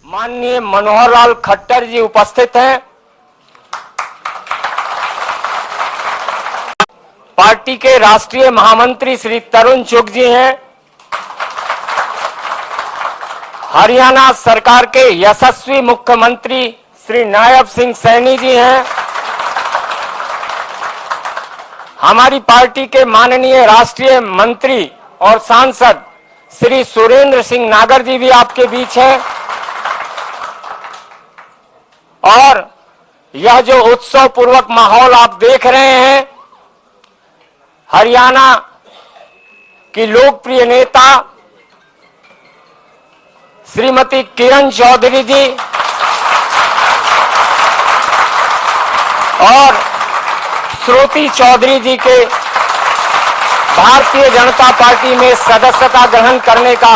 माननीय मनोहर लाल खट्टर जी उपस्थित हैं। पार्टी के राष्ट्रीय महामंत्री श्री तरुण चुग जी हैं। हरियाणा सरकार के यशस्वी मुख्यमंत्री श्री नायब सिंह सैनी जी हैं। हमारी पार्टी के माननीय राष्ट्रीय मंत्री और सांसद श्री सुरेंद्र सिंह नागर जी भी आपके बीच हैं। और यह जो उत्सव पूर्वक माहौल आप देख रहे हैं, हरियाणा की लोकप्रिय नेता श्रीमती किरण चौधरी जी और श्रुति चौधरी जी के भारतीय जनता पार्टी में सदस्यता ग्रहण करने का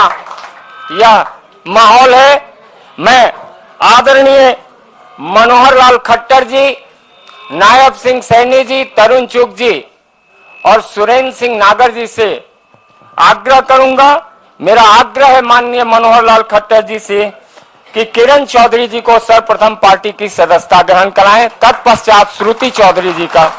यह माहौल है। मैं आदरणीय मनोहर लाल खट्टर जी, नायब सिंह सैनी जी, तरुण चुग जी और सुरेंद्र सिंह नागर जी से आग्रह करूंगा। मेरा आग्रह है माननीय मनोहर लाल खट्टर जी से कि किरण चौधरी जी को सर्वप्रथम पार्टी की सदस्यता ग्रहण कराएं, तत्पश्चात श्रुति चौधरी जी का।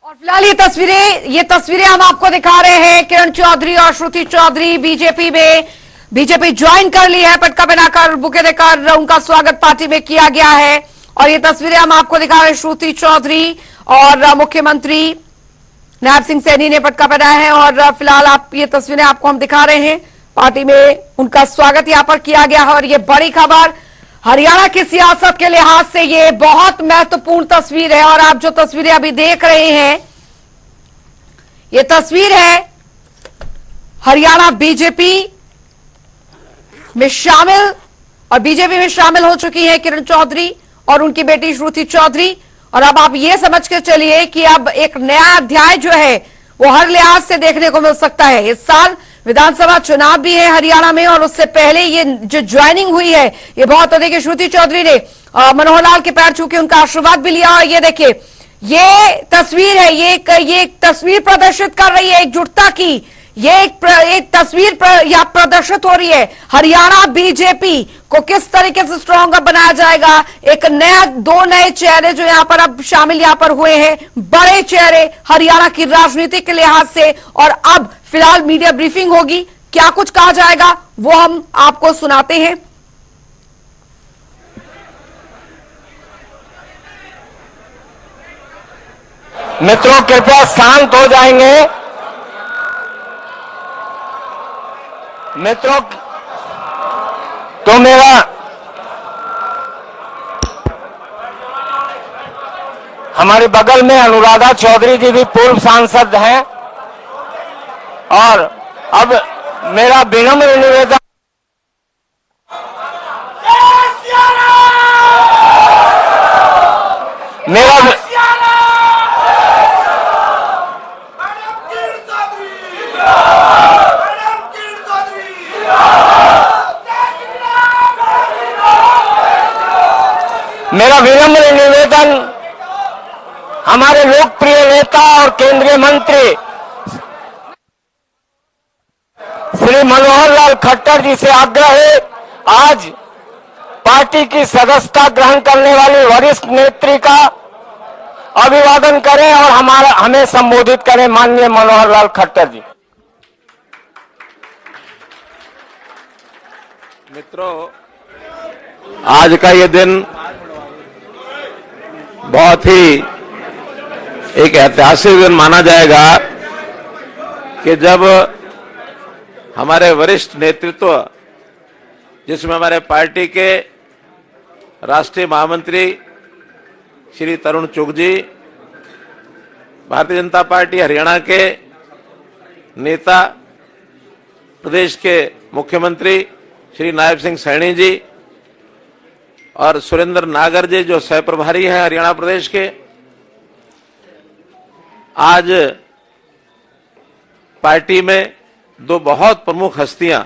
और फिलहाल ये तस्वीरें हम आपको दिखा रहे हैं। किरण चौधरी और श्रुति चौधरी बीजेपी ज्वाइन कर ली है। पटका पहनाकर, बुके देकर उनका स्वागत पार्टी में किया गया है। और ये तस्वीरें हम आपको दिखा रहे हैं, श्रुति चौधरी और मुख्यमंत्री नायब सिंह सैनी ने पटका पहनाया है। और फिलहाल ये तस्वीरें आपको हम दिखा रहे हैं, पार्टी में उनका स्वागत यहां पर किया गया है। और ये बड़ी खबर, हरियाणा की सियासत के लिहाज से ये बहुत महत्वपूर्ण तस्वीर है। और आप जो तस्वीरें अभी देख रहे हैं, ये तस्वीर है हरियाणा बीजेपी में शामिल, और बीजेपी में शामिल हो चुकी है किरण चौधरी और उनकी बेटी श्रुति चौधरी। और अब आप ये समझ के चलिए कि अब एक नया अध्याय जो है वो हर लिहाज से देखने को मिल सकता है। इस साल विधानसभा चुनाव भी है हरियाणा में, और उससे पहले ये जो ज्वाइनिंग हुई है ये बहुत अधिक है। श्रुति चौधरी ने मनोहर लाल के पैर छू के उनका आशीर्वाद भी लिया। और ये देखिए, ये तस्वीर है, ये एक तस्वीर प्रदर्शित कर रही है एकजुटता की। ये एक तस्वीर यहाँ प्रदर्शित हो रही है। हरियाणा बीजेपी को किस तरीके से स्ट्रॉन्ग बनाया जाएगा। एक नया, दो नए चेहरे जो यहाँ पर अब शामिल यहाँ पर हुए हैं, बड़े चेहरे हरियाणा की राजनीति के लिहाज से। और अब फिलहाल मीडिया ब्रीफिंग होगी, क्या कुछ कहा जाएगा वो हम आपको सुनाते हैं। मित्रों कृपया शांत हो जाएंगे। मित्रों तो मेरा हमारे बगल में अनुराधा चौधरी जी भी पूर्व सांसद हैं। और अब मेरा विनम्र निवेदन, मेरा विनम्र निवेदन हमारे लोकप्रिय नेता और केंद्रीय मंत्री श्री मनोहर लाल खट्टर जी से आग्रह है, आज पार्टी की सदस्यता ग्रहण करने वाली वरिष्ठ नेत्री का अभिवादन करें और हमें संबोधित करें। माननीय मनोहर लाल खट्टर जी। मित्रों, आज का ये दिन बहुत ही एक ऐतिहासिक दिन माना जाएगा कि जब हमारे वरिष्ठ नेतृत्व, जिसमें हमारे पार्टी के राष्ट्रीय महामंत्री श्री तरुण चुग जी, भारतीय जनता पार्टी हरियाणा के नेता, प्रदेश के मुख्यमंत्री श्री नायब सिंह सैनी जी और सुरेंद्र नागर जी जो सह प्रभारी हैं हरियाणा प्रदेश के, आज पार्टी में दो बहुत प्रमुख हस्तियां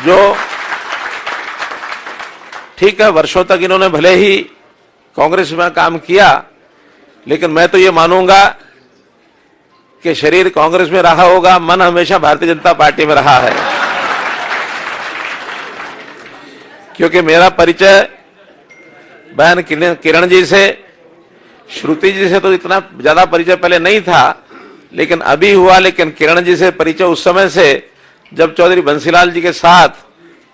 जो ठीक है वर्षों तक इन्होंने भले ही कांग्रेस में काम किया, लेकिन मैं तो ये मानूंगा कि शरीर कांग्रेस में रहा होगा, मन हमेशा भारतीय जनता पार्टी में रहा है। क्योंकि मेरा परिचय बहन किरण जी से, श्रुति जी से तो इतना ज्यादा परिचय पहले नहीं था, लेकिन अभी हुआ। लेकिन किरण जी से परिचय उस समय से जब चौधरी बंसीलाल जी के साथ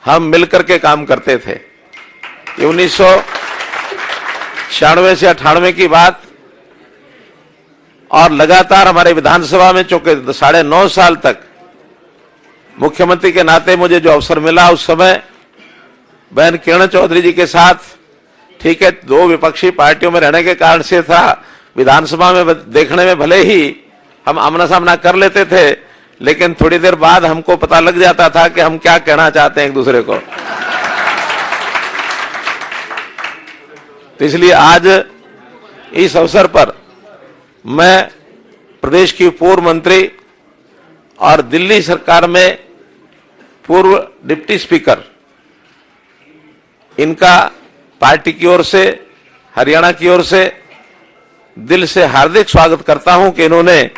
हम मिलकर के काम करते थे। ये 1996 से 98 की बात, और लगातार हमारे विधानसभा में चूंकि 9.5 साल तक मुख्यमंत्री के नाते मुझे जो अवसर मिला, उस समय बहन किरण चौधरी जी के साथ, ठीक है, दो विपक्षी पार्टियों में रहने के कारण से था, विधानसभा में देखने में भले ही हम आमना सामना कर लेते थे, लेकिन थोड़ी देर बाद हमको पता लग जाता था कि हम क्या कहना चाहते हैं एक दूसरे को। तो इसलिए आज इस अवसर पर मैं प्रदेश की पूर्व मंत्री और दिल्ली सरकार में पूर्व डिप्टी स्पीकर, इनका पार्टी की ओर से, हरियाणा की ओर से दिल से हार्दिक स्वागत करता हूं कि इन्होंने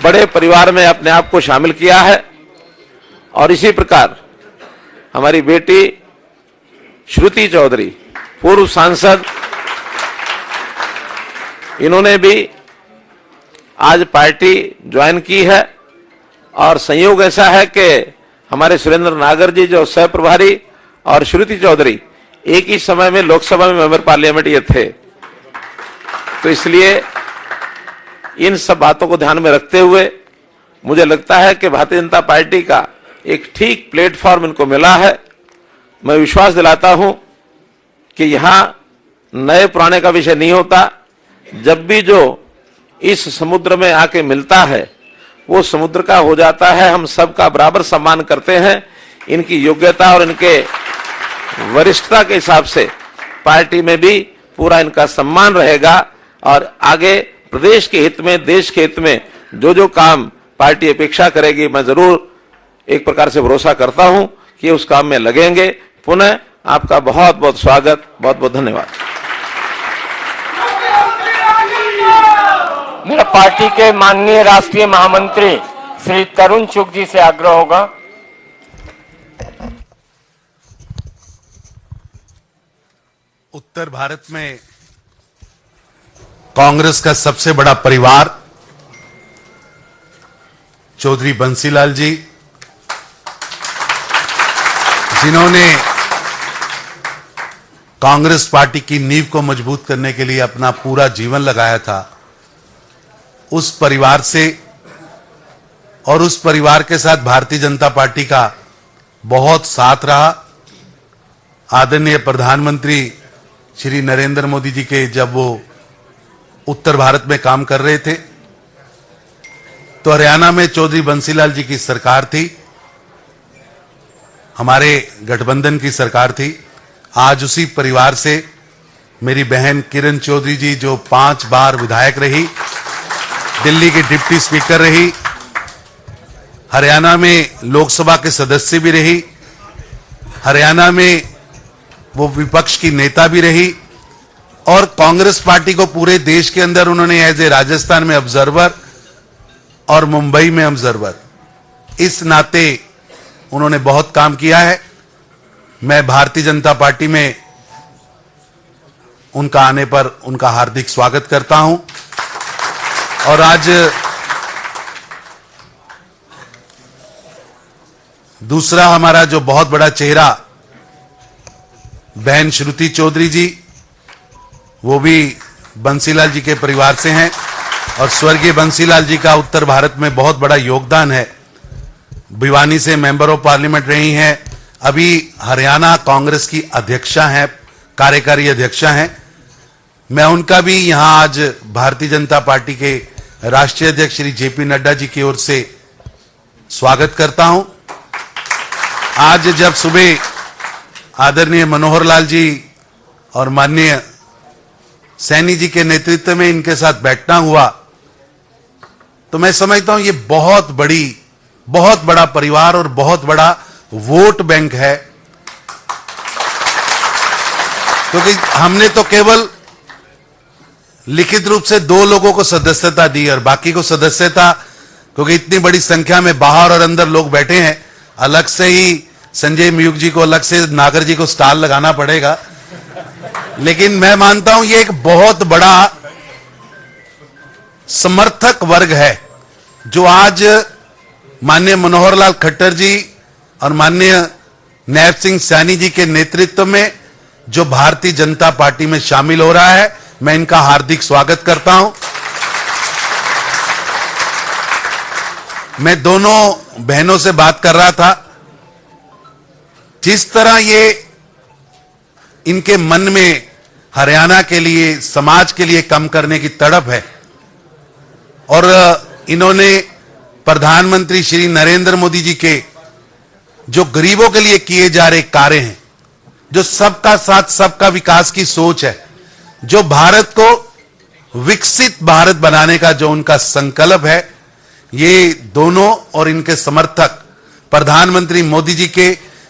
बड़े परिवार में अपने आप को शामिल किया है। और इसी प्रकार हमारी बेटी श्रुति चौधरी, पूर्व सांसद, इन्होंने भी आज पार्टी ज्वाइन की है। और संयोग ऐसा है कि हमारे सुरेंद्र नागर जी जो सह प्रभारी और श्रुति चौधरी एक ही समय में लोकसभा में मेंबर पार्लियामेंट ये थे। तो इसलिए इन सब बातों को ध्यान में रखते हुए मुझे लगता है कि भारतीय जनता पार्टी का एक ठीक प्लेटफॉर्म इनको मिला है। मैं विश्वास दिलाता हूं कि यहां नए पुराने का विषय नहीं होता। जब भी जो इस समुद्र में आके मिलता है वो समुद्र का हो जाता है। हम सबका बराबर सम्मान करते हैं। इनकी योग्यता और इनके वरिष्ठता के हिसाब से पार्टी में भी पूरा इनका सम्मान रहेगा। और आगे प्रदेश के हित में, देश के हित में जो जो काम पार्टी अपेक्षा करेगी, मैं जरूर एक प्रकार से भरोसा करता हूं कि उस काम में लगेंगे। पुनः आपका बहुत बहुत स्वागत, बहुत बहुत धन्यवाद। मेरा पार्टी के माननीय राष्ट्रीय महामंत्री श्री तरुण चुग जी से आग्रह होगा। उत्तर भारत में कांग्रेस का सबसे बड़ा परिवार चौधरी बंसीलाल जी, जिन्होंने कांग्रेस पार्टी की नींव को मजबूत करने के लिए अपना पूरा जीवन लगाया था, उस परिवार से और उस परिवार के साथ भारतीय जनता पार्टी का बहुत साथ रहा। आदरणीय प्रधानमंत्री श्री नरेंद्र मोदी जी के जब वो उत्तर भारत में काम कर रहे थे तो हरियाणा में चौधरी बंसीलाल जी की सरकार थी, हमारे गठबंधन की सरकार थी। आज उसी परिवार से मेरी बहन किरण चौधरी जी जो 5 बार विधायक रही, दिल्ली की डिप्टी स्पीकर रही, हरियाणा में लोकसभा के सदस्य भी रही, हरियाणा में वो विपक्ष की नेता भी रही और कांग्रेस पार्टी को पूरे देश के अंदर उन्होंने एज ए राजस्थान में ऑब्जर्वर और मुंबई में ऑब्जर्वर, इस नाते उन्होंने बहुत काम किया है। मैं भारतीय जनता पार्टी में उनका आने पर उनका हार्दिक स्वागत करता हूं। और आज दूसरा हमारा जो बहुत बड़ा चेहरा बहन श्रुति चौधरी जी, वो भी बंसीलाल जी के परिवार से हैं। और स्वर्गीय बंसीलाल जी का उत्तर भारत में बहुत बड़ा योगदान है। भिवानी से मेंबर ऑफ पार्लियामेंट रही हैं, अभी हरियाणा कांग्रेस की अध्यक्षा हैं, कार्यकारी अध्यक्षा हैं। मैं उनका भी यहां आज भारतीय जनता पार्टी के राष्ट्रीय अध्यक्ष श्री जेपी नड्डा जी की ओर से स्वागत करता हूं। आज जब सुबह आदरणीय मनोहर लाल जी और माननीय सैनी जी के नेतृत्व में इनके साथ बैठना हुआ, तो मैं समझता हूं ये बहुत बड़ा परिवार और बहुत बड़ा वोट बैंक है, क्योंकि हमने तो केवल लिखित रूप से 2 लोगों को सदस्यता दी और बाकी को सदस्यता, क्योंकि इतनी बड़ी संख्या में बाहर और अंदर लोग बैठे हैं, अलग से ही संजय मयूख जी को, अलग से नागर जी को स्टाल लगाना पड़ेगा। लेकिन मैं मानता हूं ये एक बहुत बड़ा समर्थक वर्ग है जो आज माननीय मनोहर लाल खट्टर जी और माननीय नैब सिंह सैनी जी के नेतृत्व में जो भारतीय जनता पार्टी में शामिल हो रहा है, मैं इनका हार्दिक स्वागत करता हूं। मैं दोनों बहनों से बात कर रहा था, जिस तरह ये इनके मन में हरियाणा के लिए, समाज के लिए काम करने की तड़प है, और इन्होंने प्रधानमंत्री श्री नरेंद्र मोदी जी के जो गरीबों के लिए किए जा रहे कार्य हैं, जो सबका साथ सबका विकास की सोच है, जो भारत को विकसित भारत बनाने का जो उनका संकल्प है, ये दोनों और इनके समर्थक प्रधानमंत्री मोदी जी के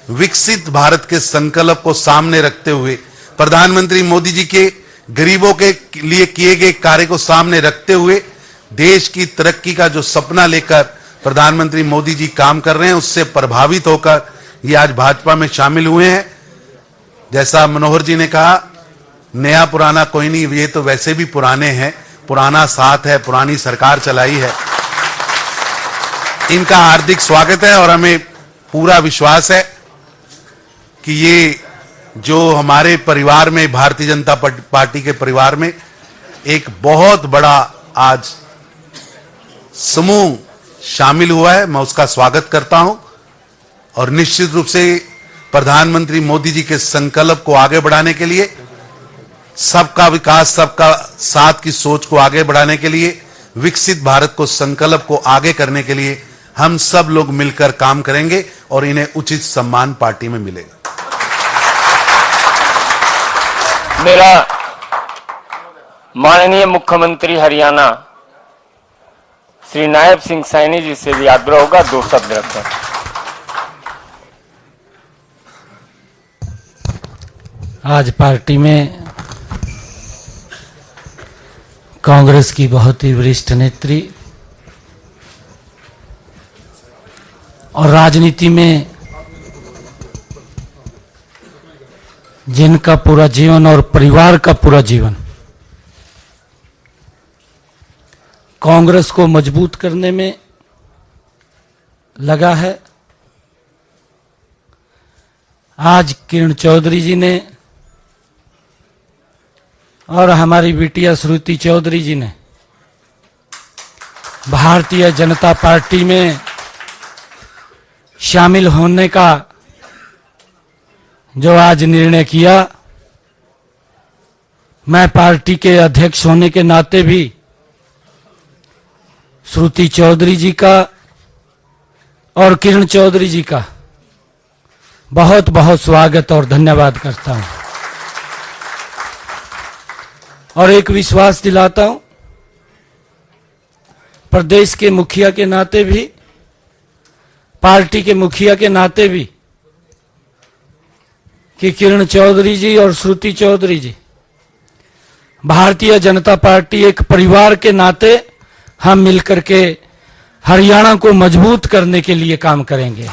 विकसित भारत के संकल्प को सामने रखते हुए, प्रधानमंत्री मोदी जी के गरीबों के लिए किए गए कार्य को सामने रखते हुए देश की तरक्की का जो सपना लेकर प्रधानमंत्री मोदी जी काम कर रहे हैं, उससे प्रभावित होकर ये आज भाजपा में शामिल हुए हैं। जैसा मनोहर जी ने कहा, नया पुराना कोई नहीं, ये तो वैसे भी पुराने हैं, पुराना साथ है, पुरानी सरकार चलाई है। इनका हार्दिक स्वागत है और हमें पूरा विश्वास है कि ये जो हमारे परिवार में, भारतीय जनता पार्टी के परिवार में एक बहुत बड़ा आज समूह शामिल हुआ है, मैं उसका स्वागत करता हूं। और निश्चित रूप से प्रधानमंत्री मोदी जी के संकल्प को आगे बढ़ाने के लिए, सबका विकास सबका साथ की सोच को आगे बढ़ाने के लिए, विकसित भारत को संकल्प को आगे करने के लिए हम सब लोग मिलकर काम करेंगे और इन्हें उचित सम्मान पार्टी में मिलेगा। मेरा माननीय मुख्यमंत्री हरियाणा श्री नायब सिंह सैनी जी से भी आग्रह होगा, 2 शब्द रखें। आज पार्टी में कांग्रेस की बहुत ही वरिष्ठ नेत्री और राजनीति में जिनका पूरा जीवन और परिवार का पूरा जीवन कांग्रेस को मजबूत करने में लगा है, आज किरण चौधरी जी ने और हमारी बिटिया श्रुति चौधरी जी ने भारतीय जनता पार्टी में शामिल होने का जो आज निर्णय किया, मैं पार्टी के अध्यक्ष होने के नाते भी श्रुति चौधरी जी का और किरण चौधरी जी का बहुत बहुत स्वागत और धन्यवाद करता हूं, और एक विश्वास दिलाता हूं प्रदेश के मुखिया के नाते भी, पार्टी के मुखिया के नाते भी, कि किरण चौधरी जी और श्रुति चौधरी जी, भारतीय जनता पार्टी एक परिवार के नाते हम मिलकर के हरियाणा को मजबूत करने के लिए काम करेंगे।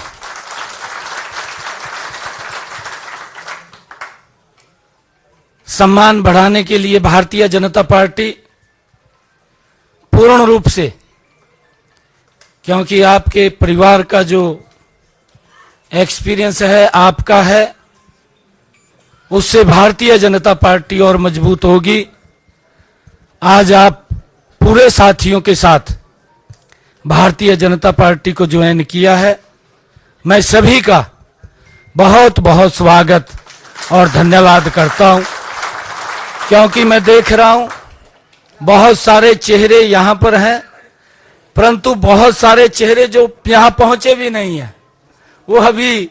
सम्मान बढ़ाने के लिए भारतीय जनता पार्टी पूर्ण रूप से, क्योंकि आपके परिवार का जो एक्सपीरियंस है, आपका है, उससे भारतीय जनता पार्टी और मजबूत होगी। आज आप पूरे साथियों के साथ भारतीय जनता पार्टी को ज्वाइन किया है, मैं सभी का बहुत बहुत स्वागत और धन्यवाद करता हूं, क्योंकि मैं देख रहा हूं बहुत सारे चेहरे यहां पर हैं, परंतु बहुत सारे चेहरे जो यहां पहुंचे भी नहीं हैं, वो अभी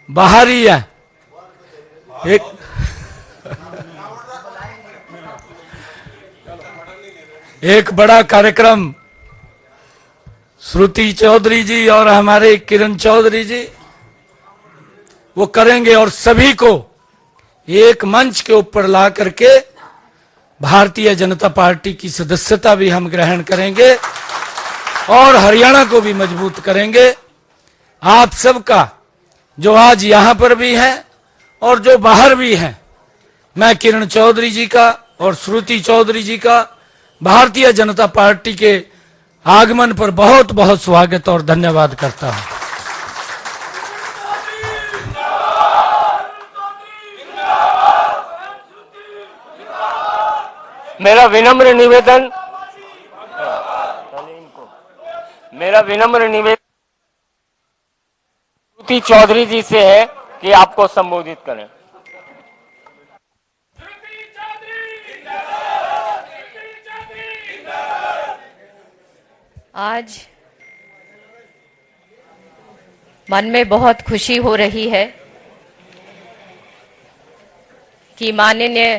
बाहर ही है। एक बड़ा कार्यक्रम श्रुति चौधरी जी और हमारे किरण चौधरी जी वो करेंगे और सभी को एक मंच के ऊपर ला करके भारतीय जनता पार्टी की सदस्यता भी हम ग्रहण करेंगे और हरियाणा को भी मजबूत करेंगे। आप सबका जो आज यहां पर भी है और जो बाहर भी है, मैं किरण चौधरी जी का और श्रुति चौधरी जी का भारतीय जनता पार्टी के आगमन पर बहुत बहुत स्वागत और धन्यवाद करता हूं। मेरा विनम्र निवेदन श्रुति चौधरी जी से है कि आपको संबोधित करें। आज मन में बहुत खुशी हो रही है कि माननीय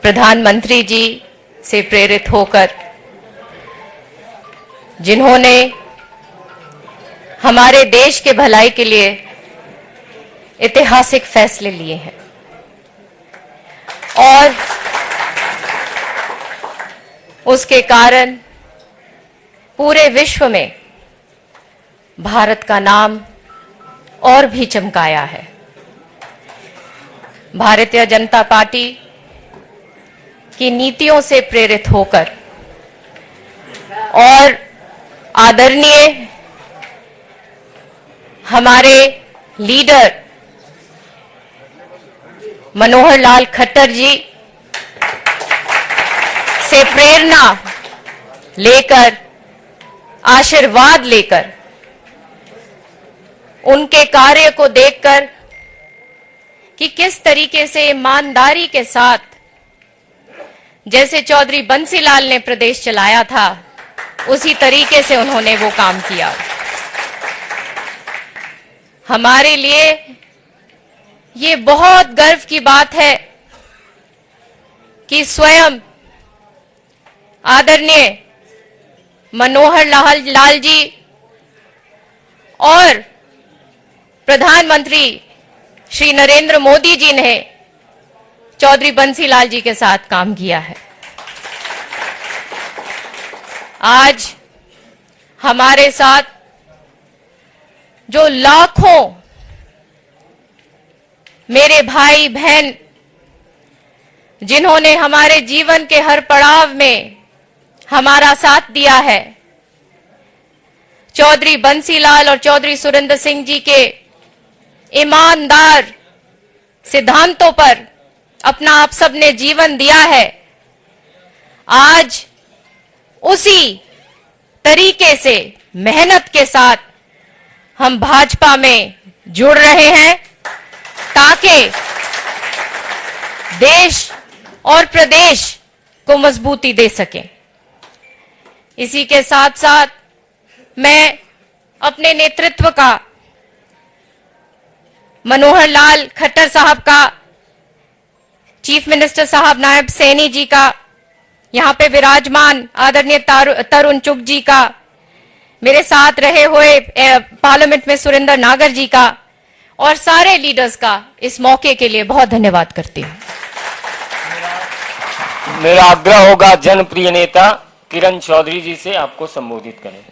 प्रधानमंत्री जी से प्रेरित होकर जिन्होंने हमारे देश के भलाई के लिए ऐतिहासिक फैसले लिए हैं और उसके कारण पूरे विश्व में भारत का नाम और भी चमकाया है। भारतीय जनता पार्टी की नीतियों से प्रेरित होकर और आदरणीय हमारे लीडर मनोहर लाल खट्टर जी से प्रेरणा लेकर, आशीर्वाद लेकर, उनके कार्य को देखकर कि किस तरीके से ईमानदारी के साथ जैसे चौधरी बंसीलाल ने प्रदेश चलाया था उसी तरीके से उन्होंने वो काम किया। हमारे लिए ये बहुत गर्व की बात है कि स्वयं आदरणीय मनोहर लाल जी और प्रधानमंत्री श्री नरेंद्र मोदी जी ने चौधरी बंसीलाल जी के साथ काम किया है। आज हमारे साथ जो लाखों मेरे भाई बहन जिन्होंने हमारे जीवन के हर पड़ाव में हमारा साथ दिया है, चौधरी बंसीलाल और चौधरी सुरेंद्र सिंह जी के ईमानदार सिद्धांतों पर अपना आप सबने जीवन दिया है। आज उसी तरीके से मेहनत के साथ हम भाजपा में जुड़ रहे हैं ताकि देश और प्रदेश को मजबूती दे सकें। इसी के साथ साथ मैं अपने नेतृत्व का, मनोहर लाल खट्टर साहब का, चीफ मिनिस्टर साहब नायब सैनी जी का, यहाँ पे विराजमान आदरणीय तरुण चुग जी का, मेरे साथ रहे हुए पार्लियामेंट में सुरेंद्र नागर जी का और सारे लीडर्स का इस मौके के लिए बहुत धन्यवाद करती हूँ। मेरा आग्रह होगा जनप्रिय नेता किरण चौधरी जी से आपको संबोधित करें।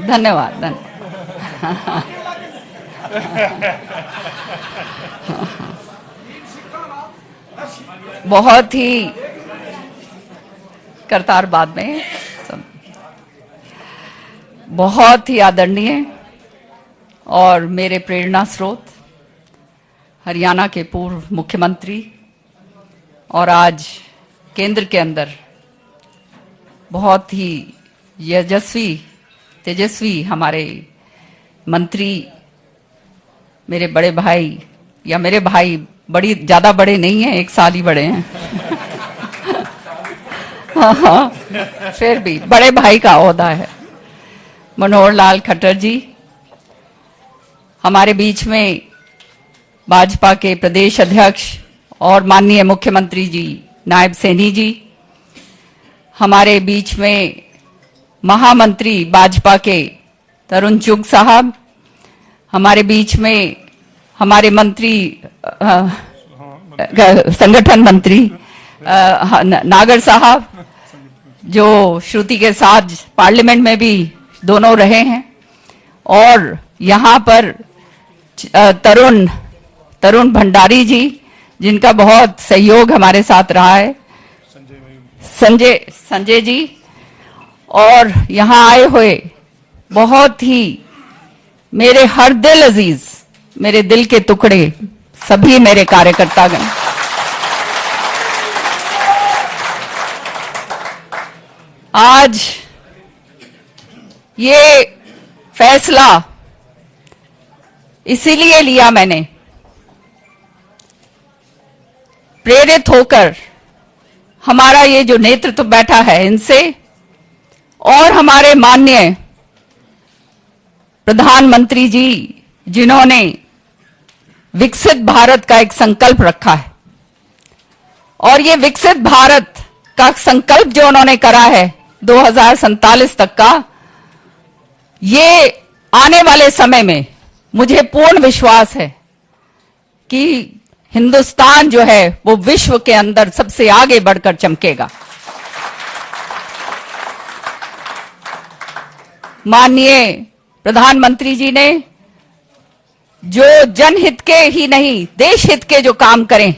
धन्यवाद। बहुत ही करतार बाद में बहुत ही आदरणीय और मेरे प्रेरणा स्रोत हरियाणा के पूर्व मुख्यमंत्री और आज केंद्र के अंदर बहुत ही तेजस्वी हमारे मंत्री, मेरे बड़े भाई, या मेरे भाई बड़ी ज्यादा बड़े नहीं हैं, 1 साल ही बड़े हैं हाँ, फिर भी बड़े भाई का ओहदा है, मनोहर लाल खट्टर जी, हमारे बीच में भाजपा के प्रदेश अध्यक्ष और माननीय मुख्यमंत्री जी नायब सैनी जी, हमारे बीच में महामंत्री भाजपा के तरुण चुग साहब, हमारे बीच में हमारे मंत्री संगठन मंत्री नागर साहब, जो श्रुति के साथ पार्लियामेंट में भी दोनों रहे हैं, और यहाँ पर तरुण भंडारी जी, जिनका बहुत सहयोग हमारे साथ रहा है, संजय जी, और यहाँ आए हुए बहुत ही मेरे हर दिल अजीज, मेरे दिल के टुकड़े सभी मेरे कार्यकर्तागण, आज ये फैसला इसीलिए लिया मैंने, प्रेरित होकर हमारा ये जो नेतृत्व बैठा है इनसे, और हमारे माननीय प्रधानमंत्री जी जिन्होंने विकसित भारत का एक संकल्प रखा है, और ये विकसित भारत का संकल्प जो उन्होंने करा है 2047 तक का, ये आने वाले समय में मुझे पूर्ण विश्वास है कि हिंदुस्तान जो है वो विश्व के अंदर सबसे आगे बढ़कर चमकेगा। माननीय प्रधानमंत्री जी ने जो जनहित के ही नहीं देश हित के जो काम करें,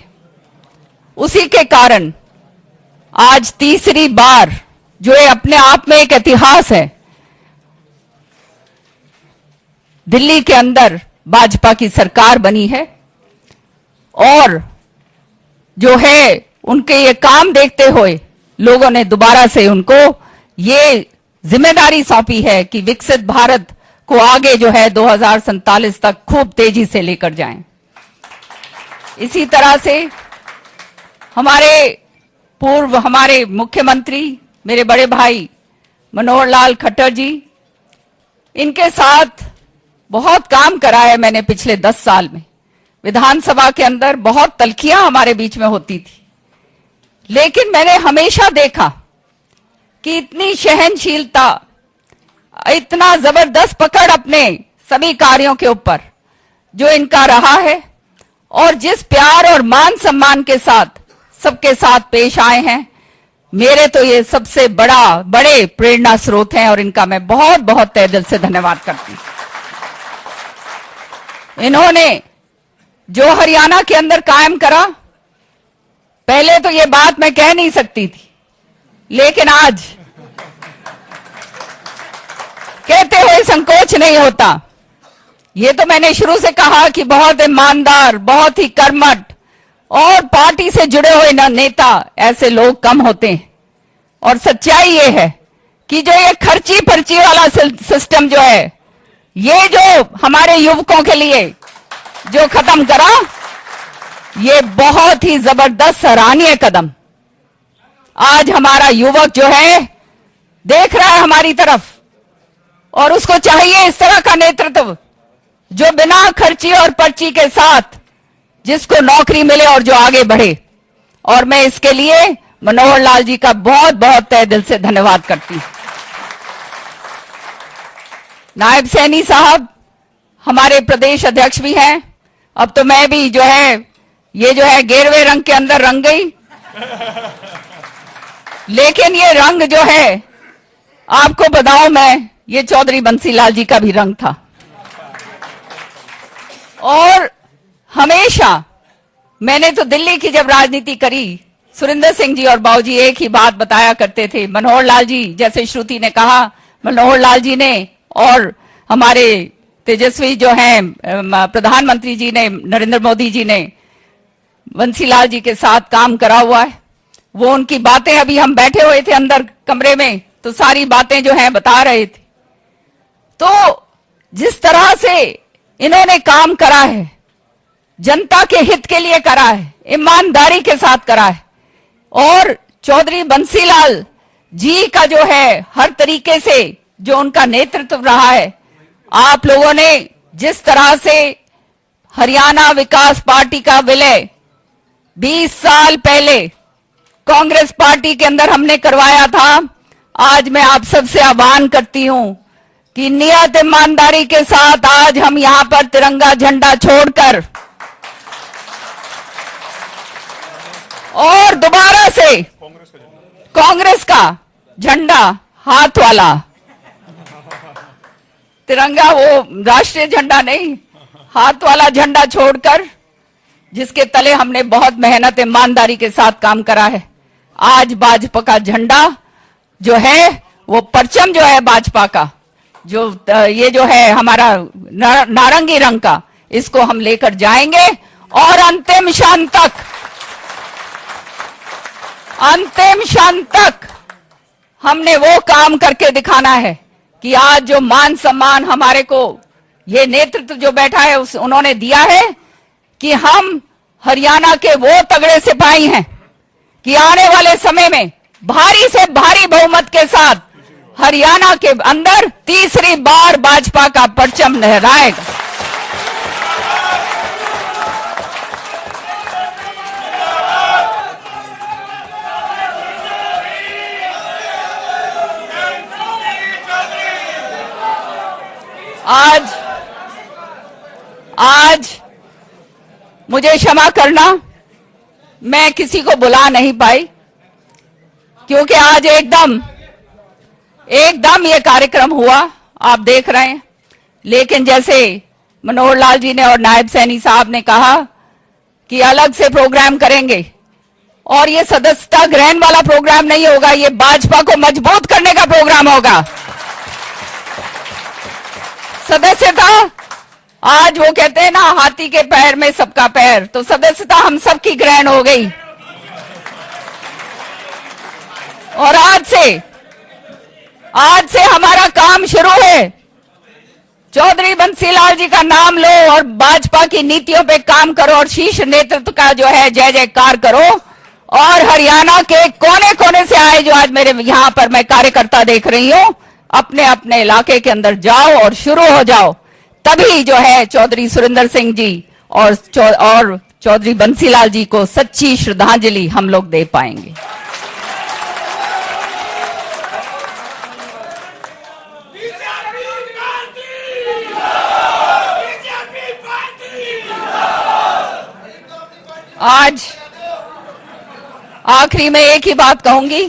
उसी के कारण आज तीसरी बार, जो ये अपने आप में एक इतिहास है, दिल्ली के अंदर भाजपा की सरकार बनी है, और जो है उनके ये काम देखते हुए लोगों ने दोबारा से उनको ये जिम्मेदारी सौंपी है कि विकसित भारत को आगे जो है 2047 तक खूब तेजी से लेकर जाएं। इसी तरह से हमारे मुख्यमंत्री, मेरे बड़े भाई मनोहर लाल खट्टर जी, इनके साथ बहुत काम करा है मैंने पिछले 10 साल में। विधानसभा के अंदर बहुत तल्खियां हमारे बीच में होती थी, लेकिन मैंने हमेशा देखा कि इतनी सहनशीलता, इतना जबरदस्त पकड़ अपने सभी कार्यों के ऊपर जो इनका रहा है, और जिस प्यार और मान सम्मान के साथ सबके साथ पेश आए हैं, मेरे तो ये सबसे बड़े प्रेरणा स्रोत हैं, और इनका मैं बहुत बहुत तहे दिल से धन्यवाद करती हूं। इन्होंने जो हरियाणा के अंदर कायम करा, पहले तो ये बात मैं कह नहीं सकती थी, लेकिन आज कहते हुए संकोच नहीं होता। ये तो मैंने शुरू से कहा कि बहुत ईमानदार, बहुत ही कर्मठ और पार्टी से जुड़े हुए नेता ऐसे लोग कम होते हैं, और सच्चाई ये है कि जो ये खर्ची पर्ची वाला सिस्टम जो है, ये जो हमारे युवकों के लिए जो खत्म करा, ये बहुत ही जबरदस्त सराहनीय कदम। आज हमारा युवक जो है देख रहा है हमारी तरफ, और उसको चाहिए इस तरह का नेतृत्व जो बिना खर्ची और पर्ची के साथ जिसको नौकरी मिले और जो आगे बढ़े। और मैं इसके लिए मनोहर लाल जी का बहुत बहुत तहे दिल से धन्यवाद करती हूं। नायब सैनी साहब हमारे प्रदेश अध्यक्ष भी हैं। अब तो मैं भी जो है ये जो है गेरवे रंग के अंदर रंग गई, लेकिन ये रंग जो है आपको बताऊं मैं, ये चौधरी बंसीलाल जी का भी रंग था। और हमेशा मैंने तो दिल्ली की जब राजनीति करी, सुरिंदर सिंह जी और बाबूजी एक ही बात बताया करते थे। मनोहर लाल जी, जैसे श्रुति ने कहा, मनोहर लाल जी ने और हमारे तेजस्वी जो हैं प्रधानमंत्री जी ने, नरेंद्र मोदी जी ने बंसीलाल जी के साथ काम करा हुआ है। वो उनकी बातें, अभी हम बैठे हुए थे अंदर कमरे में तो सारी बातें जो हैं बता रहे थे। तो जिस तरह से इन्होंने काम करा है, जनता के हित के लिए करा है, ईमानदारी के साथ करा है, और चौधरी बंसीलाल जी का जो है हर तरीके से जो उनका नेतृत्व रहा है, आप लोगों ने जिस तरह से हरियाणा विकास पार्टी का विलय 20 साल पहले कांग्रेस पार्टी के अंदर हमने करवाया था, आज मैं आप सबसे आह्वान करती हूं कि नियत ईमानदारी के साथ आज हम यहां पर तिरंगा झंडा छोड़कर और दोबारा से कांग्रेस का झंडा, हाथ वाला तिरंगा, वो राष्ट्रीय झंडा नहीं, हाथ वाला झंडा छोड़कर, जिसके तले हमने बहुत मेहनत ईमानदारी के साथ काम करा है, आज भाजपा का झंडा जो है, वो परचम जो है भाजपा का, जो ये जो है हमारा नारंगी रंग का, इसको हम लेकर जाएंगे और अंतिम क्षण तक हमने वो काम करके दिखाना है कि आज जो मान सम्मान हमारे को ये नेतृत्व जो बैठा है उन्होंने दिया है कि हम हरियाणा के वो तगड़े सिपाही हैं कि आने वाले समय में भारी से भारी बहुमत के साथ हरियाणा के अंदर तीसरी बार भाजपा का परचम लहराएगा। आज मुझे क्षमा करना, मैं किसी को बुला नहीं पाई क्योंकि आज एकदम ये कार्यक्रम हुआ, आप देख रहे हैं। लेकिन जैसे मनोहर लाल जी ने और नायब सैनी साहब ने कहा कि अलग से प्रोग्राम करेंगे, और ये सदस्यता ग्रहण वाला प्रोग्राम नहीं होगा, ये भाजपा को मजबूत करने का प्रोग्राम होगा। सदस्यता, आज वो कहते हैं ना हाथी के पैर में सबका पैर, तो सदस्यता हम सबकी ग्रहण हो गई। और आज से हमारा काम शुरू है। चौधरी बंसीलाल जी का नाम लो और भाजपा की नीतियों पे काम करो और शीर्ष नेतृत्व का जो है जय जयकार करो। और हरियाणा के कोने कोने से आए जो आज मेरे यहाँ पर मैं कार्यकर्ता देख रही हूँ, अपने अपने इलाके के अंदर जाओ और शुरू हो जाओ, तभी जो है चौधरी सुरेंद्र सिंह जी और चौधरी बंसीलाल जी को सच्ची श्रद्धांजलि हम लोग दे पाएंगे। आज आखिरी में एक ही बात कहूंगी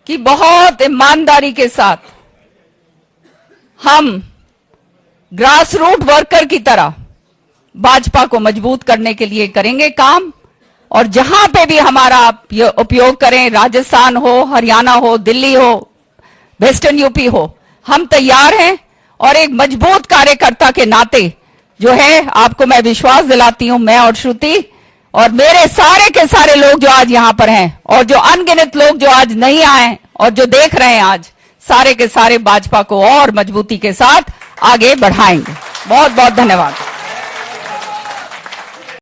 कि बहुत ईमानदारी के साथ हम ग्रास रूट वर्कर की तरह भाजपा को मजबूत करने के लिए करेंगे काम। और जहां पे भी हमारा आप उपयोग करें, राजस्थान हो, हरियाणा हो, दिल्ली हो, वेस्टर्न यूपी हो, हम तैयार हैं। और एक मजबूत कार्यकर्ता के नाते जो है आपको मैं विश्वास दिलाती हूं, मैं और श्रुति और मेरे सारे के सारे लोग जो आज यहां पर हैं और जो अनगिनत लोग जो आज नहीं आए और जो देख रहे हैं आज, सारे के सारे भाजपा को और मजबूती के साथ आगे बढ़ाएंगे। बहुत बहुत धन्यवाद।